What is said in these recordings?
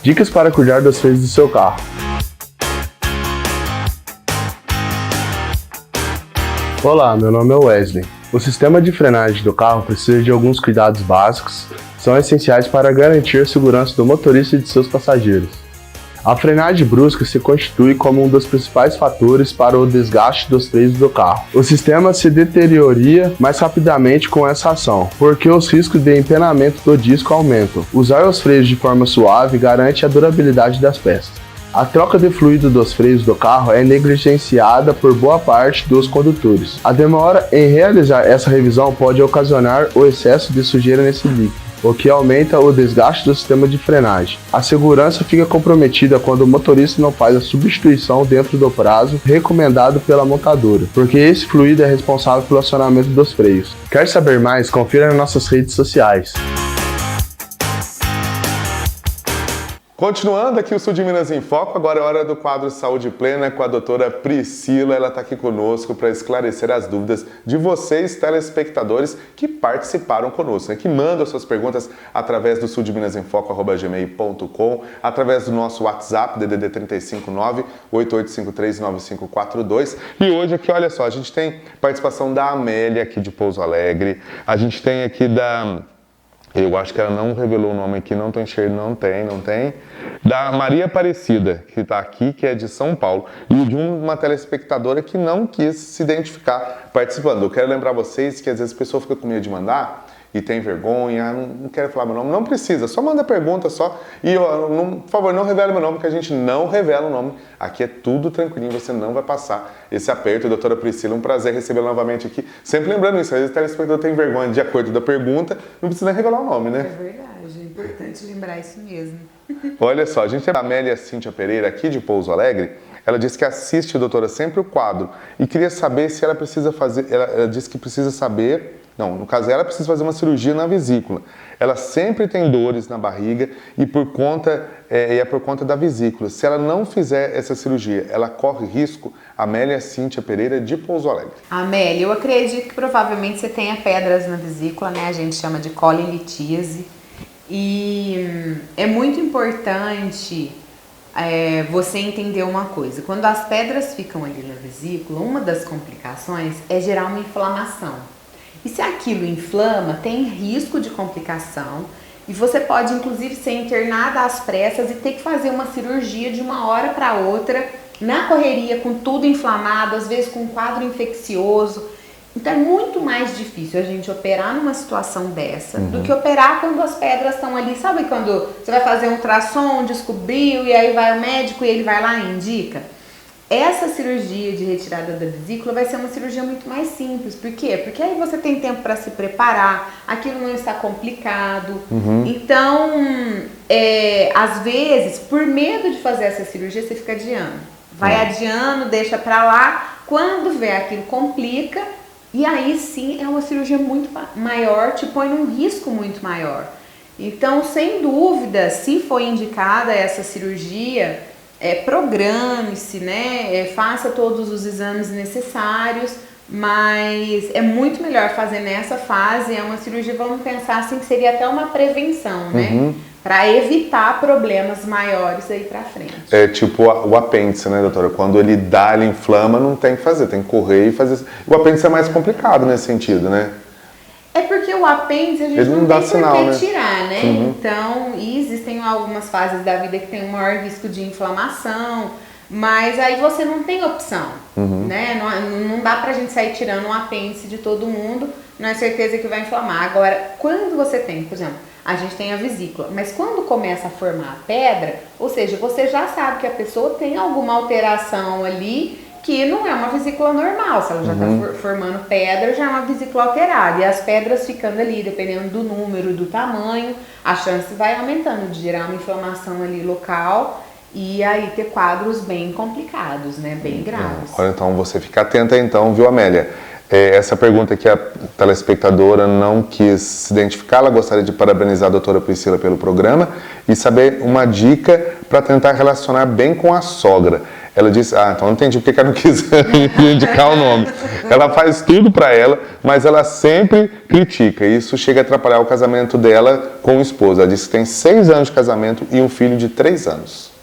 Dicas para cuidar dos freios do seu carro. Olá, meu nome é Wesley. O sistema de frenagem do carro precisa de alguns cuidados básicos que são essenciais para garantir a segurança do motorista e de seus passageiros. A frenagem brusca se constitui como um dos principais fatores para o desgaste dos freios do carro. O sistema se deterioraria mais rapidamente com essa ação, porque os riscos de empenamento do disco aumentam. Usar os freios de forma suave garante a durabilidade das peças. A troca de fluido dos freios do carro é negligenciada por boa parte dos condutores. A demora em realizar essa revisão pode ocasionar o excesso de sujeira nesse líquido, o que aumenta o desgaste do sistema de frenagem. A segurança fica comprometida quando o motorista não faz a substituição dentro do prazo recomendado pela montadora, porque esse fluido é responsável pelo acionamento dos freios. Quer saber mais? Confira nas nossas redes sociais. Continuando aqui o Sul de Minas em Foco, agora é hora do quadro Saúde Plena com a doutora Priscila. Ela está aqui conosco para esclarecer as dúvidas de vocês, telespectadores, que participaram conosco, né? Que mandam suas perguntas através do suldeminasemfoco@gmail.com, através do nosso WhatsApp, DDD 359 8853 9542. E hoje aqui, olha só, a gente tem participação da Amélia aqui de Pouso Alegre, a gente tem aqui eu acho que ela não revelou o nome aqui, não estou enxergando, não tem. Da Maria Aparecida, que está aqui, que é de São Paulo, e de uma telespectadora que não quis se identificar participando. Eu quero lembrar vocês que às vezes a pessoa fica com medo de mandar e tem vergonha, não quero falar meu nome, não precisa, só manda pergunta só. E por favor, não revele meu nome, que a gente não revela o nome. Aqui é tudo tranquilinho, você não vai passar esse aperto. Doutora Priscila, um prazer recebê-la novamente aqui. Sempre lembrando isso, às vezes o telespectador tem vergonha de acordo da pergunta, não precisa nem revelar o nome, né? É verdade, é importante lembrar isso mesmo. Olha só, a gente tem a Amélia Cíntia Pereira aqui de Pouso Alegre. Ela disse que assiste, doutora, sempre o quadro e queria saber se ela precisa fazer, ela disse que precisa saber. Não, no caso ela precisa fazer uma cirurgia na vesícula. Ela sempre tem dores na barriga e é por conta da vesícula. Se ela não fizer essa cirurgia, ela corre risco? Amélia Cíntia Pereira, de Pouso Alegre. Amélia, eu acredito que provavelmente você tenha pedras na vesícula, né? A gente chama de colilitíase. E é muito importante você entender uma coisa. Quando as pedras ficam ali na vesícula, uma das complicações é gerar uma inflamação. E se aquilo inflama, tem risco de complicação e você pode inclusive ser internada às pressas e ter que fazer uma cirurgia de uma hora para outra, na correria, com tudo inflamado, às vezes com um quadro infeccioso. Então é muito mais difícil a gente operar numa situação dessa do que operar quando as pedras estão ali. Sabe quando você vai fazer um ultrassom, descobriu, e aí vai o médico e ele vai lá e indica? Essa cirurgia de retirada da vesícula vai ser uma cirurgia muito mais simples. Por quê? Porque aí você tem tempo para se preparar, aquilo não está complicado. Então, às vezes, por medo de fazer essa cirurgia, você fica adiando. Vai adiando, deixa para lá, quando vê aquilo complica, e aí sim é uma cirurgia muito maior, te põe num risco muito maior. Então, sem dúvida, se for indicada essa cirurgia, programe-se, né? Faça todos os exames necessários, mas é muito melhor fazer nessa fase. É uma cirurgia, vamos pensar assim, que seria até uma prevenção, né? Para evitar problemas maiores aí para frente. É tipo o apêndice, né, doutora? Quando ele inflama, não tem que fazer, tem que correr e fazer. O apêndice é mais complicado nesse sentido, né? É porque o apêndice a gente não dá tem sinal, por que né? tirar, né? Então, e existem algumas fases da vida que tem um maior risco de inflamação, mas aí você não tem opção, né? Não dá pra gente sair tirando um apêndice de todo mundo, não é certeza que vai inflamar. Agora, quando você tem, por exemplo, a gente tem a vesícula, mas quando começa a formar a pedra, ou seja, você já sabe que a pessoa tem alguma alteração ali, que não é uma vesícula normal. Se ela já está formando pedra, já é uma vesícula alterada. E as pedras ficando ali, dependendo do número, do tamanho, a chance vai aumentando de gerar uma inflamação ali local e aí ter quadros bem complicados, né? Bem graves. Olha, então você fica atenta então, viu, Amélia? Essa pergunta que a telespectadora não quis se identificar, ela gostaria de parabenizar a doutora Priscila pelo programa e saber uma dica para tentar relacionar bem com a sogra. Ela disse, então eu entendi porque que ela não quis indicar o nome. Ela faz tudo para ela, mas ela sempre critica. E isso chega a atrapalhar o casamento dela com o esposo. Ela disse que tem 6 anos de casamento e um filho de 3 anos.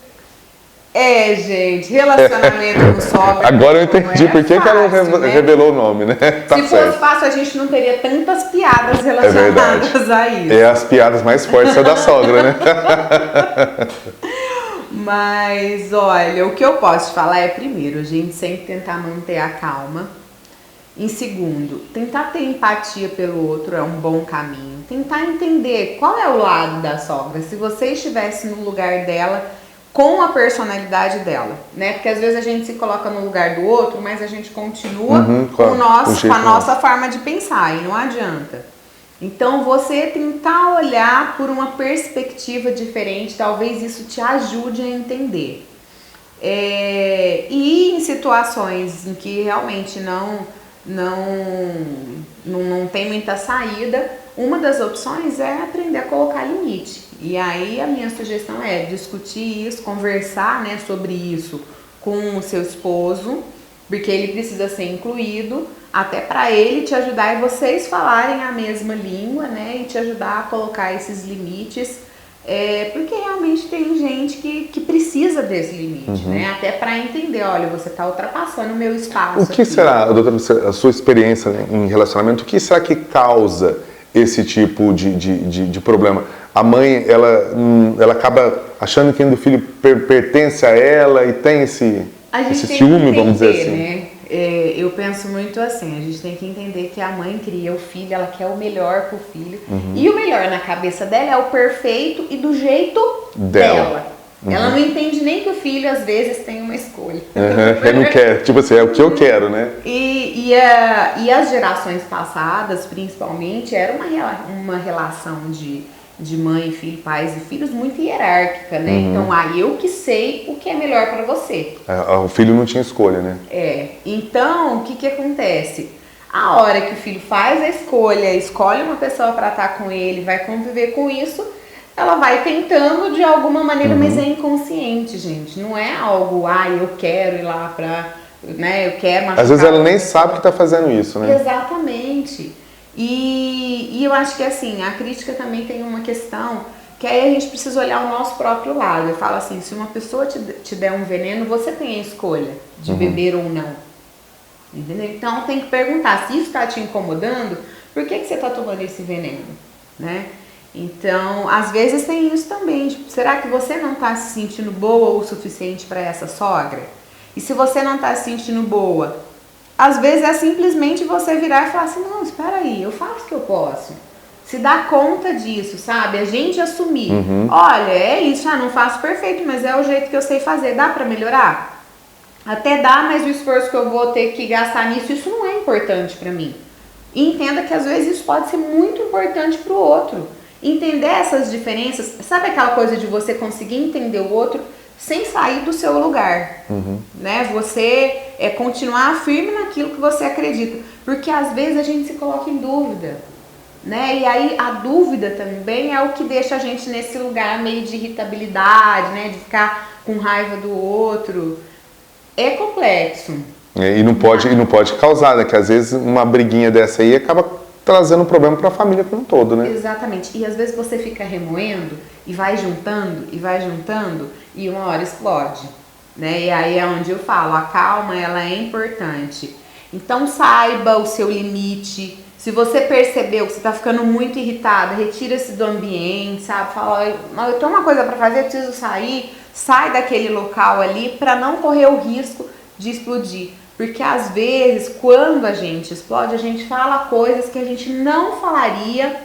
Gente, relacionamento com sogra. Agora eu entendi por que ela revelou o nome, né? Tá Se certo. fosse fácil, a gente não teria tantas piadas relacionadas a isso. As piadas mais fortes são da sogra, né? Mas, olha, o que eu posso te falar é, primeiro, a gente sempre tentar manter a calma. Em segundo, tentar ter empatia pelo outro é um bom caminho. Tentar entender qual é o lado da sogra. Se você estivesse no lugar dela, com a personalidade dela, né? Porque às vezes a gente se coloca no lugar do outro, mas a gente continua com a nossa forma de pensar e não adianta. Então você tentar olhar por uma perspectiva diferente, talvez isso te ajude a entender. E em situações em que realmente não tem muita saída, uma das opções é aprender a colocar limite. E aí a minha sugestão é discutir isso, conversar, né, sobre isso com o seu esposo, porque ele precisa ser incluído, até para ele te ajudar e vocês falarem a mesma língua, né, e te ajudar a colocar esses limites, porque realmente tem gente que precisa desse limite, né, até para entender, olha, você está ultrapassando o meu espaço. O que será, doutora, a sua experiência, né, em relacionamento, o que será que causa esse tipo de problema? A mãe, ela acaba achando que o filho pertence a ela e tem esse ciúme, vamos dizer assim. Né? Eu penso muito assim, a gente tem que entender que a mãe cria o filho, ela quer o melhor pro filho. E o melhor na cabeça dela é o perfeito e do jeito dela. Ela não entende nem que o filho, às vezes, tem uma escolha. Ele não quer, tipo assim, é o que eu quero, né? E as gerações passadas, principalmente, era uma relação de mãe, filho, pais e filhos muito hierárquica, né? Então, eu que sei o que é melhor para você. O filho não tinha escolha, né? Então, o que acontece? A hora que o filho faz a escolha, escolhe uma pessoa para estar com ele, vai conviver com isso, ela vai tentando de alguma maneira, mas é inconsciente, gente. Não é algo, eu quero ir lá pra, né, eu quero machucar. Às vezes ela nem sabe que tá fazendo isso, né? Exatamente. E eu acho que assim, a crítica também tem uma questão que aí a gente precisa olhar o nosso próprio lado. Eu falo assim, se uma pessoa te der um veneno, você tem a escolha de beber ou não. Entendeu? Então tem que perguntar, se isso está te incomodando, por que você está tomando esse veneno? Né? Então, às vezes tem isso também, tipo, será que você não está se sentindo boa o suficiente para essa sogra? E se você não está se sentindo boa, às vezes é simplesmente você virar e falar assim, não, espera aí, eu faço o que eu posso. Se dá conta disso, sabe? A gente assumir, olha, é isso, não faço perfeito, mas é o jeito que eu sei fazer, dá para melhorar? Até dá, mas o esforço que eu vou ter que gastar nisso, isso não é importante para mim. E entenda que às vezes isso pode ser muito importante para o outro. Entender essas diferenças, sabe aquela coisa de você conseguir entender o outro sem sair do seu lugar, né? Você continuar firme naquilo que você acredita, porque às vezes a gente se coloca em dúvida, né? E aí a dúvida também é o que deixa a gente nesse lugar meio de irritabilidade, né? De ficar com raiva do outro. É complexo. E não pode causar, né? Que às vezes uma briguinha dessa aí acaba trazendo um problema para a família como um todo, né? Exatamente. E às vezes você fica remoendo e vai juntando e uma hora explode, né? E aí é onde eu falo, a calma, ela é importante. Então saiba o seu limite. Se você percebeu que você tá ficando muito irritada, retira-se do ambiente, sabe? Fala, eu tenho uma coisa para fazer, eu preciso sair. Sai daquele local ali para não correr o risco de explodir. Porque às vezes, quando a gente explode, a gente fala coisas que a gente não falaria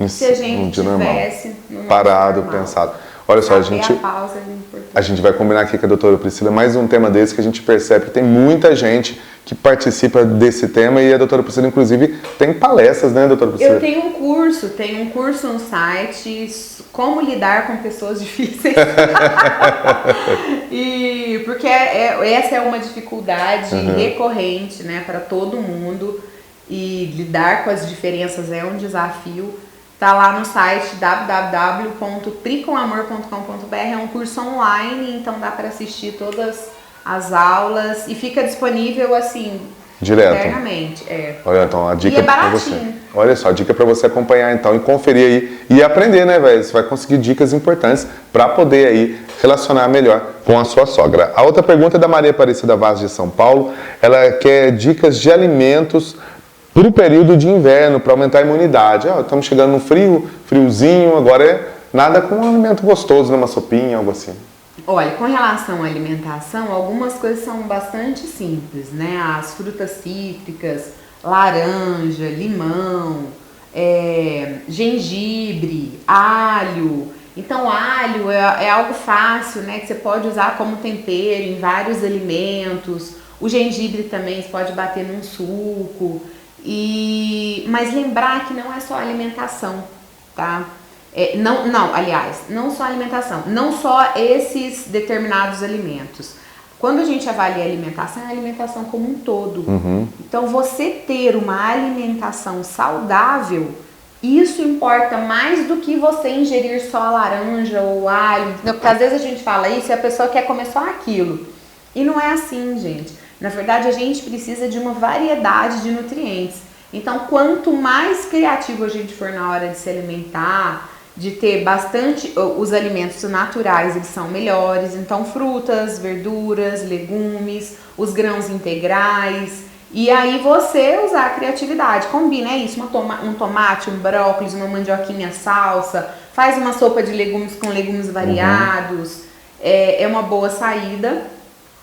se a gente tivesse parado, pensado. Olha só, a gente vai combinar aqui com a doutora Priscila mais um tema desse que a gente percebe que tem muita gente que participa desse tema e a doutora Priscila, inclusive, tem palestras, né, doutora Priscila? Eu tenho um curso no site, como lidar com pessoas difíceis. E porque essa é uma dificuldade recorrente, né, para todo mundo, e lidar com as diferenças é um desafio. Tá lá no site www.pricomamor.com.br, é um curso online, então dá para assistir todas as aulas e fica disponível assim direto. Eternamente. Olha, então a dica e é para você. baratinho. Olha só, a dica para você acompanhar então e conferir aí e aprender, né, velho? Você vai conseguir dicas importantes para poder aí relacionar melhor com a sua sogra. A outra pergunta é da Maria Aparecida Vaz de São Paulo. Ela quer dicas de alimentos para o período de inverno, para aumentar a imunidade. Estamos chegando no frio, friozinho, agora é nada com um alimento gostoso, né? Uma sopinha, algo assim. Olha, com relação à alimentação, algumas coisas são bastante simples, né? As frutas cítricas, laranja, limão, gengibre, alho. Então, alho é algo fácil, né? Que você pode usar como tempero em vários alimentos. O gengibre também você pode bater num suco. Mas lembrar que não é só alimentação, tá? Não só alimentação, não só esses determinados alimentos. Quando a gente avalia a alimentação, é a alimentação como um todo. Então, você ter uma alimentação saudável, isso importa mais do que você ingerir só a laranja ou o alho. Porque às vezes a gente fala isso e a pessoa quer comer só aquilo. E não é assim, gente. Na verdade, a gente precisa de uma variedade de nutrientes. Então, quanto mais criativo a gente for na hora de se alimentar, de ter bastante, os alimentos naturais, eles são melhores. Então, frutas, verduras, legumes, os grãos integrais. E aí você usar a criatividade. Combina, isso, um tomate, um brócolis, uma mandioquinha salsa. Faz uma sopa de legumes com legumes variados. É uma boa saída.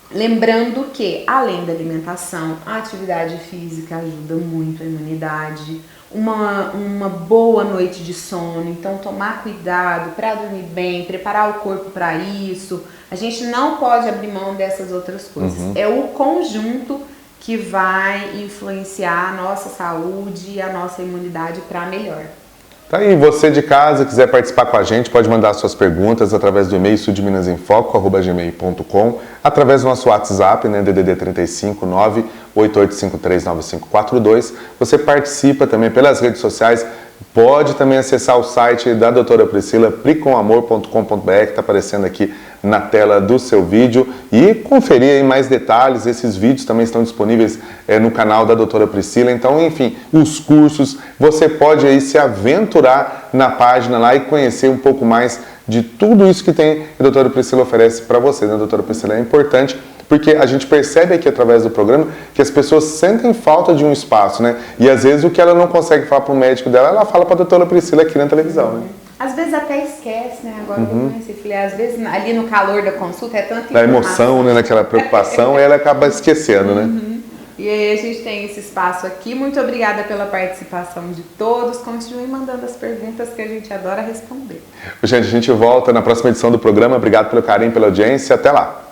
Lembrando que, além da alimentação, a atividade física ajuda muito a imunidade. Uma boa noite de sono, então tomar cuidado para dormir bem, preparar o corpo para isso. A gente não pode abrir mão dessas outras coisas. É o conjunto que vai influenciar a nossa saúde e a nossa imunidade para melhor. Tá aí, você de casa quiser participar com a gente, pode mandar suas perguntas através do e-mail sudminasinfoco@gmail.com, através do nosso WhatsApp, né, DDD 35 988539542. Você participa também pelas redes sociais, pode também acessar o site da doutora Priscila, pricomamor.com.br, que está aparecendo aqui na tela do seu vídeo, e conferir aí mais detalhes. Esses vídeos também estão disponíveis no canal da doutora Priscila. Então, enfim, os cursos, você pode aí se aventurar na página lá e conhecer um pouco mais de tudo isso que a doutora Priscila oferece para você, né? A doutora Priscila é importante porque a gente percebe aqui através do programa que as pessoas sentem falta de um espaço, né? E às vezes o que ela não consegue falar para o médico dela, ela fala para a doutora Priscila aqui na televisão, né? Às vezes até esquece, né? Agora eu comecei a falar, às vezes ali no calor da consulta é tanta da emoção, né? Naquela preocupação, ela acaba esquecendo, né? E aí a gente tem esse espaço aqui. Muito obrigada pela participação de todos. Continuem mandando as perguntas que a gente adora responder. Gente, a gente volta na próxima edição do programa. Obrigado pelo carinho, pela audiência. Até lá!